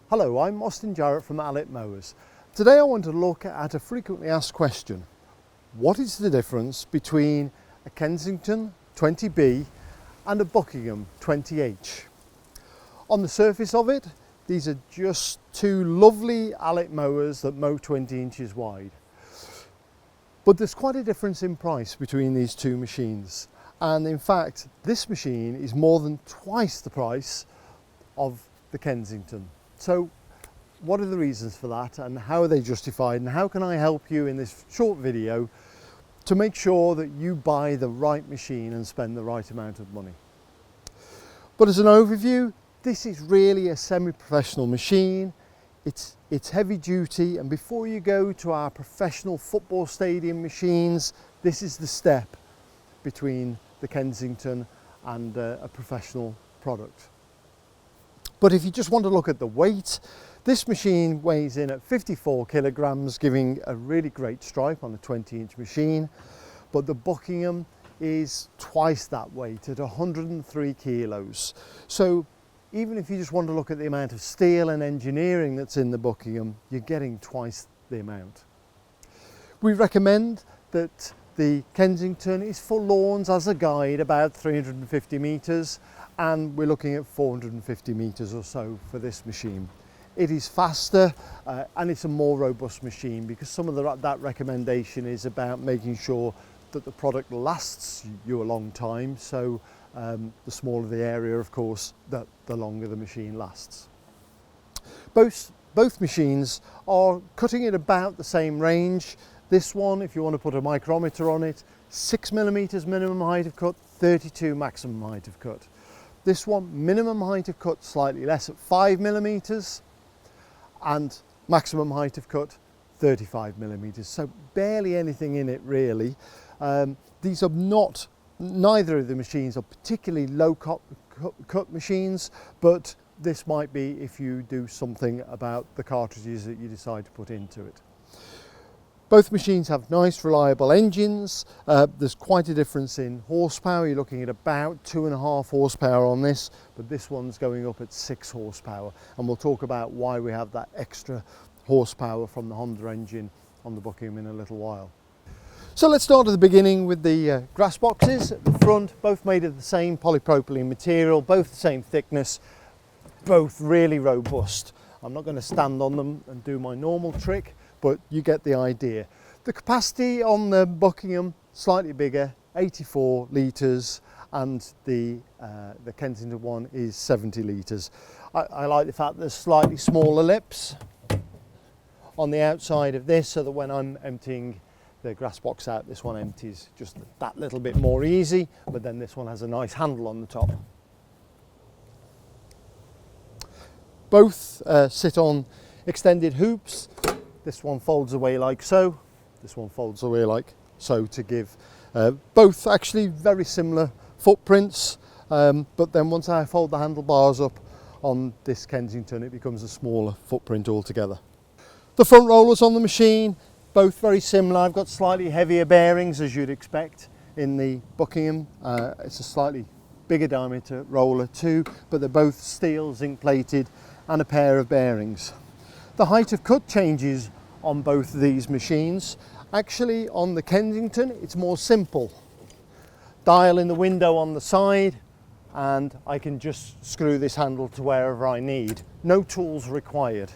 Hello, I'm Austin Jarrett from Allett Mowers. Today I want to look at a frequently asked question. What is the difference between a Kensington 20B and a Buckingham 20H? On the surface of it, these are just two lovely Allett mowers that mow 20 inches wide. But there's quite a difference in price between these two machines. And in fact, this machine is more than twice the price of the Kensington. So what are the reasons for that, and how are they justified, and how can I help you in this short video to make sure that you buy the right machine and spend the right amount of money? But as an overview, this is really a semi-professional machine. It's heavy duty, and before you go to our professional football stadium machines, this is the step between the Kensington and a professional product. But if you just want to look at the weight, this machine weighs in at 54 kilograms, giving a really great stripe on a 20-inch machine. But the Buckingham is twice that weight at 103 kilos. So even if you just want to look at the amount of steel and engineering that's in the Buckingham, you're getting twice the amount. We recommend that the Kensington is for lawns as a guide about 350 metres, and we're looking at 450 metres or so for this machine. It is faster and it's a more robust machine, because some of that recommendation is about making sure that the product lasts you a long time. So the smaller the area, of course, the longer the machine lasts. Both machines are cutting at about the same range. This one, if you want to put a micrometer on it, 6 millimeters minimum height of cut, 32 maximum height of cut. This one, minimum height of cut slightly less at 5 millimeters, and maximum height of cut 35 millimeters. So barely anything in it really. These are neither of the machines are particularly low cut machines, but this might be if you do something about the cartridges that you decide to put into it. Both machines have nice reliable engines. There's quite a difference in horsepower. You're looking at about 2.5 horsepower on this, but this one's going up at 6 horsepower. And we'll talk about why we have that extra horsepower from the Honda engine on the Buckingham in a little while. So let's start at the beginning with the grass boxes at the front, both made of the same polypropylene material, both the same thickness, both really robust. I'm not going to stand on them and do my normal trick, but you get the idea. The capacity on the Buckingham, slightly bigger, 84 litres, and the Kensington one is 70 litres. I like the fact there's slightly smaller lips on the outside of this, so that when I'm emptying the grass box out, this one empties just that little bit more easy, but then this one has a nice handle on the top. Both sit on extended hoops. This one folds away like so, this one folds away like so, to give both actually very similar footprints, but then once I fold the handlebars up on this Kensington, it becomes a smaller footprint altogether. The front rollers on the machine, both very similar. I've got slightly heavier bearings, as you'd expect in the Buckingham. It's a slightly bigger diameter roller too, but they're both steel, zinc plated, and a pair of bearings. The height of cut changes on both of these machines. Actually, on the Kensington, it's more simple. Dial in the window on the side, and I can just screw this handle to wherever I need. No tools required.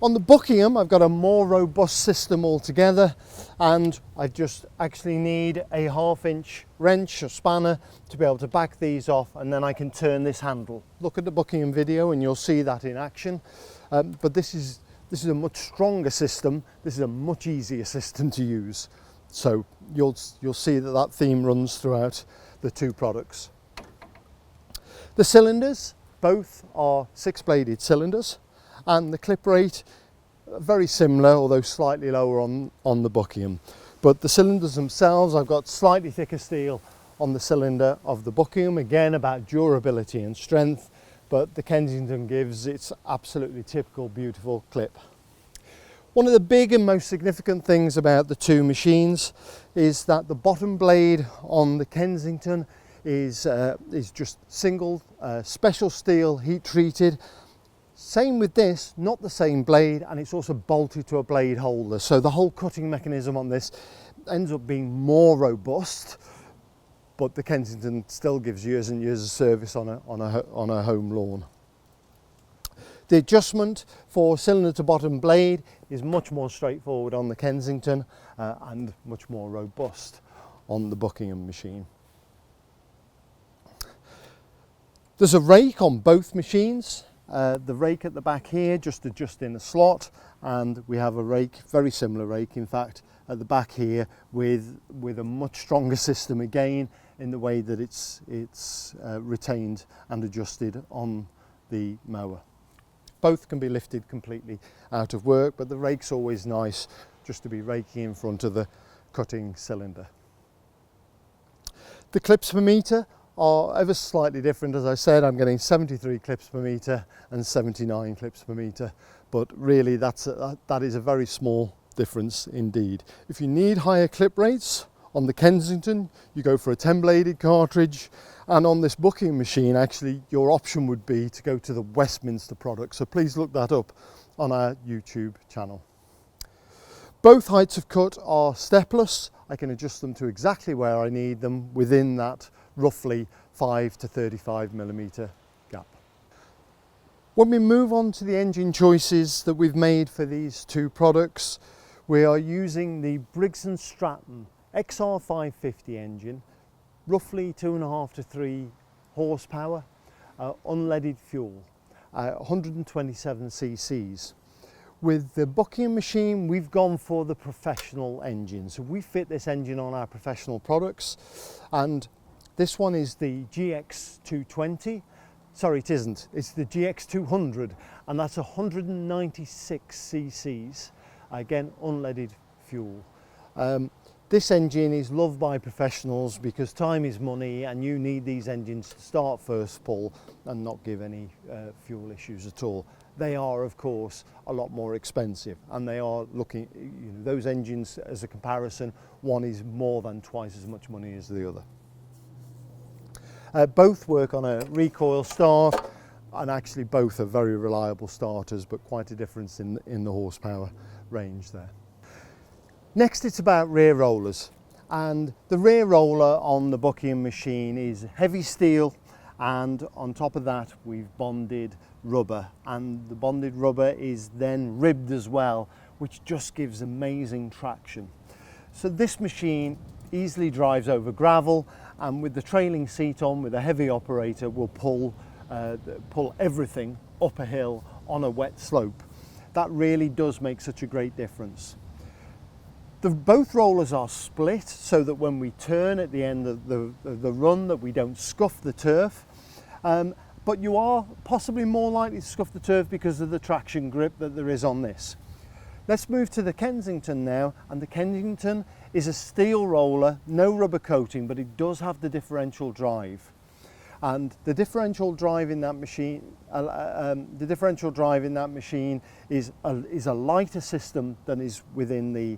On the Buckingham, I've got a more robust system altogether, and I just actually need a 1/2-inch wrench or spanner to be able to back these off, and then I can turn this handle. Look at the Buckingham video and you'll see that in action. But this is a much stronger system. This is a much easier system to use. So you'll see that theme runs throughout the two products. The cylinders, both are 6-bladed cylinders, and the clip rate very similar, although slightly lower on the Buckingham. But the cylinders themselves, I've got slightly thicker steel on the cylinder of the Buckingham, again about durability and strength, but the Kensington gives its absolutely typical beautiful clip. One of the big and most significant things about the two machines is that the bottom blade on the Kensington is just single special steel heat treated, Same with this, not the same blade, and it's also bolted to a blade holder. So the whole cutting mechanism on this ends up being more robust, but the Kensington still gives years and years of service on a home lawn. The adjustment for cylinder to bottom blade is much more straightforward on the Kensington and much more robust on the Buckingham machine. There's a rake on both machines. The rake at the back here just adjusting a slot, and we have a rake, very similar rake in fact, at the back here with a much stronger system again in the way that it's retained and adjusted on the mower. Both can be lifted completely out of work, but the rake's always nice just to be raking in front of the cutting cylinder. The clips per metre are ever slightly different. As I said, I'm getting 73 clips per metre and 79 clips per metre, but really that is a very small difference indeed. If you need higher clip rates on the Kensington, you go for a 10-bladed cartridge, and on this Buckingham machine actually your option would be to go to the Westminster product, so please look that up on our YouTube channel. Both heights of cut are stepless. I can adjust them to exactly where I need them within that roughly 5 to 35 millimetre gap. When we move on to the engine choices that we've made for these two products, we are using the Briggs & Stratton XR550 engine, roughly 2.5 to 3 horsepower, unleaded fuel, 127 cc's. With the Buckingham machine, we've gone for the professional engine. So we fit this engine on our professional products, and this one is the GX220. Sorry, it isn't. It's the GX200, and that's 196 cc's. Again, unleaded fuel. This engine is loved by professionals because time is money, and you need these engines to start first pull and not give any fuel issues at all. They are, of course, a lot more expensive, and they are looking, those engines as a comparison, one is more than twice as much money as the other. Both work on a recoil start, and actually both are very reliable starters, but quite a difference in the horsepower range there. Next, it's about rear rollers, and the rear roller on the Buckingham machine is heavy steel, and on top of that we've bonded rubber, and the bonded rubber is then ribbed as well, which just gives amazing traction. So this machine easily drives over gravel, and with the trailing seat on with a heavy operator will pull everything up a hill on a wet slope. That really does make such a great difference. Both rollers are split so that when we turn at the end of the run that we don't scuff the turf, but you are possibly more likely to scuff the turf because of the traction grip that there is on this. Let's move to the Kensington now, and the Kensington is a steel roller, no rubber coating, but it does have the differential drive. And the differential drive in that machine, is a lighter system than is within the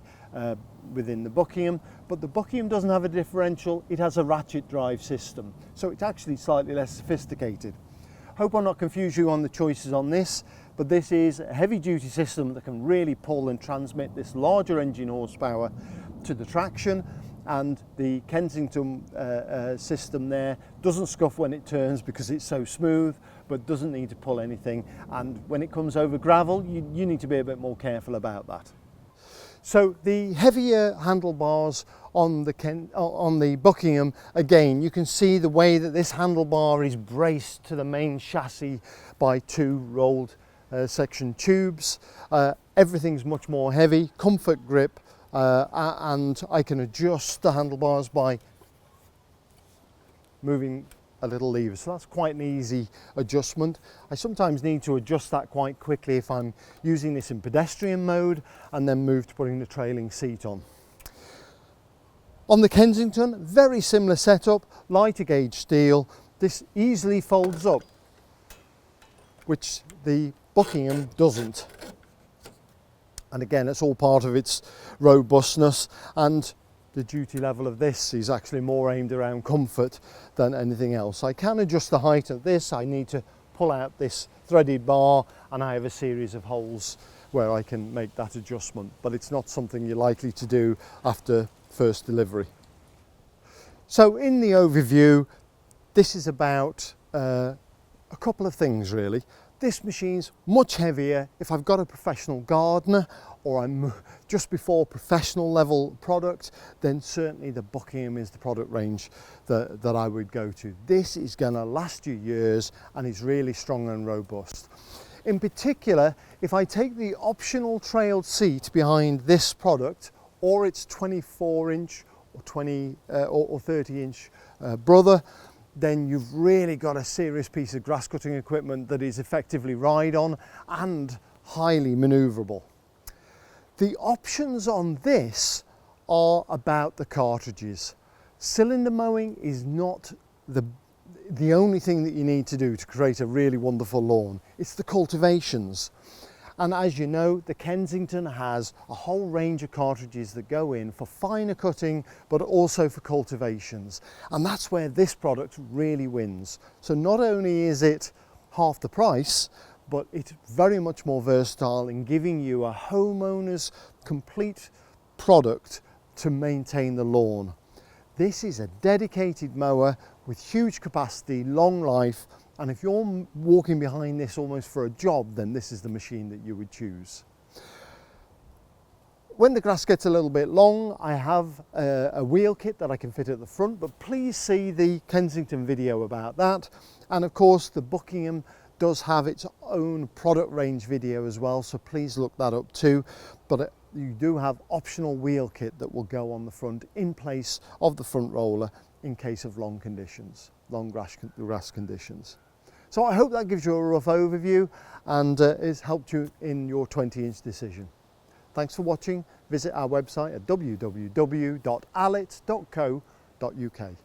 Buckingham. But the Buckingham doesn't have a differential; it has a ratchet drive system, so it's actually slightly less sophisticated. Hope I'll not confuse you on the choices on this, but this is a heavy-duty system that can really pull and transmit this larger engine horsepower to the traction. And the Kensington system there doesn't scuff when it turns because it's so smooth, but doesn't need to pull anything. And when it comes over gravel, you need to be a bit more careful about that. So the heavier handlebars on the Buckingham, again, you can see the way that this handlebar is braced to the main chassis by two rolled section tubes. Everything's much more heavy, comfort grip, and I can adjust the handlebars by moving a little lever, so that's quite an easy adjustment. I sometimes need to adjust that quite quickly if I'm using this in pedestrian mode, and then move to putting the trailing seat on. On the Kensington, very similar setup, lighter gauge steel. This easily folds up, which the Buckingham doesn't. And again, it's all part of its robustness, and the duty level of this is actually more aimed around comfort than anything else. I can adjust the height of this. I need to pull out this threaded bar and I have a series of holes where I can make that adjustment, but it's not something you're likely to do after first delivery. So in the overview, this is about a couple of things really. This machine's much heavier. If I've got a professional gardener or I'm just before professional level product, then certainly the Buckingham is the product range that I would go to. This is going to last you years and is really strong and robust. In particular, if I take the optional trailed seat behind this product, or its 24-inch or 20 or 30-inch brother, then you've really got a serious piece of grass cutting equipment that is effectively ride-on and highly manoeuvrable. The options on this are about the cartridges. Cylinder mowing is not the only thing that you need to do to create a really wonderful lawn. It's the cultivations. And as you know, the Kensington has a whole range of cartridges that go in for finer cutting, but also for cultivations. And that's where this product really wins. So not only is it half the price, but it's very much more versatile in giving you a homeowner's complete product to maintain the lawn. This is a dedicated mower with huge capacity, long life, and if you're walking behind this almost for a job, then this is the machine that you would choose. When the grass gets a little bit long, I have a wheel kit that I can fit at the front, but please see the Kensington video about that. And of course, the Buckingham does have its own product range video as well, so please look that up too. But you do have optional wheel kit that will go on the front in place of the front roller in case of long grass conditions. So I hope that gives you a rough overview and has helped you in your 20-inch decision. Thanks for watching. Visit our website at www.allett.co.uk.